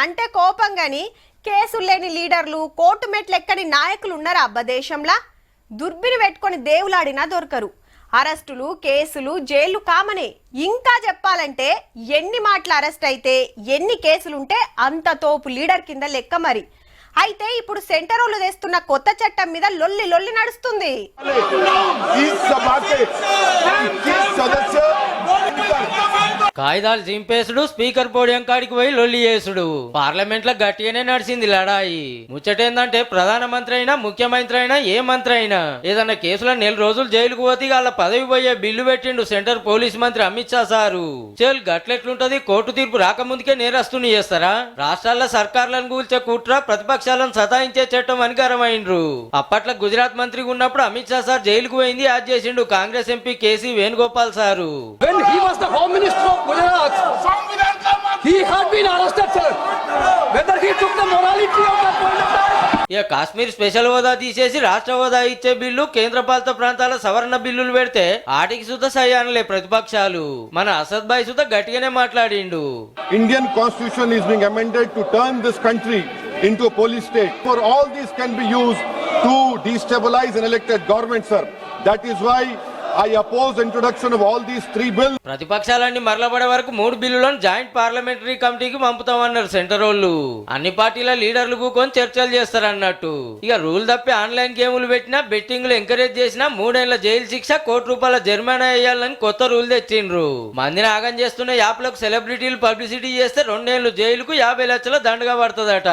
అంటే కోపం గాని కేసులు లేని లీడర్లు కోర్టు మెట్లెక్కని నాయకులు ఉన్నారా అబ్బా దేశంలా? దుర్బిని పెట్టుకొని దేవులాడినా దొరకరు. అరెస్టులు కేసులు జైలు కామనే. ఇంకా చెప్పాలంటే ఎన్ని మాటలు అరెస్ట్ అయితే ఎన్ని కేసులుంటే అంత తోపు లీడర్ కింద లెక్క మరి. అయితే ఇప్పుడు సెంటరోలు తెస్తున్న కొత్త చట్టం మీద లొల్లి లొల్లి నడుస్తుంది. కాయిదాలు చింపేసుడు, స్పీకర్ పోడియం కాడికి పోయి లొల్లి చేసుడు, పార్లమెంట్ లో గట్టిగానే నడిచింది లడాయి. ముచ్చటేందంటే ప్రధానమంత్రి అయినా ముఖ్యమంత్రి అయినా ఏ మంత్రి అయినా ఏదన్నా కేసులో 4 రోజులు జైలుకు పోతే వాళ్ళ పదవి పోయే బిల్లు పెట్టిండు సెంటర్ పోలీస్ మంత్రి అమిత్ షా సారు. జైలు గట్లెట్లుంటది? కోర్టు తీర్పు రాకముందుకే నేరస్తుని చేస్తారా? రాష్ట్రాల్లో సర్కార్లను కూల్చే కుట్ర, ప్రతిపక్షాలను సతాయించే చట్టం అని గరమైండ్రు. అప్పట్లో గుజరాత్ మంత్రిగా ఉన్నప్పుడు అమిత్ షా సార్ జైలుకు పోయింది యాద్ చేసిండు Congress MP KC Venugopal sir. Gujarat. He had been arrested, sir. Whether he took the morality of that point of time. ఇక కాశ్మీర్ స్పెషల్ హోదా తీసేసి రాష్ట్ర హోదా ఇచ్చే బిల్లు, కేంద్ర పాలిత ప్రాంతాల సవరణ బిల్లులు పెడితే ఆటికి సుత సయ్యానలే ప్రతిపక్షాలు. మన అసద్ భాయ్ సుత గట్టిగానే మాట్లాడిండు. Indian constitution is being amended to turn this country into a police state. For all these can be used to destabilize an elected government, sir. That is why I oppose introduction of all these 3 bills. ప్రతిపక్షాలన్నీ మరలబడే వరకు 3 బిల్లులను joint parliamentary కమిటీకి పంపుతామన్నారు centre వాళ్ళు. అన్ని పార్టీల లీడర్లు కూకొని చర్చలు చేస్తారన్నట్టు. ఇక రూల్ తప్పి ఆన్లైన్ గేములు పెట్టినా, బెట్టింగ్లు ఎంకరేజ్ చేసినా 3 ఏళ్ల జైలు శిక్ష, ₹1,00,00,000 జరిమానా వేయాలని కొత్త రూల్ తెచ్చిండ్రు. మందిని ఆగం చేస్తున్న యాప్లకు సెలబ్రిటీలు పబ్లిసిటీ చేస్తే 2 ఏళ్లు జైలుకు 50 లక్షల దండగా పడుతుందట.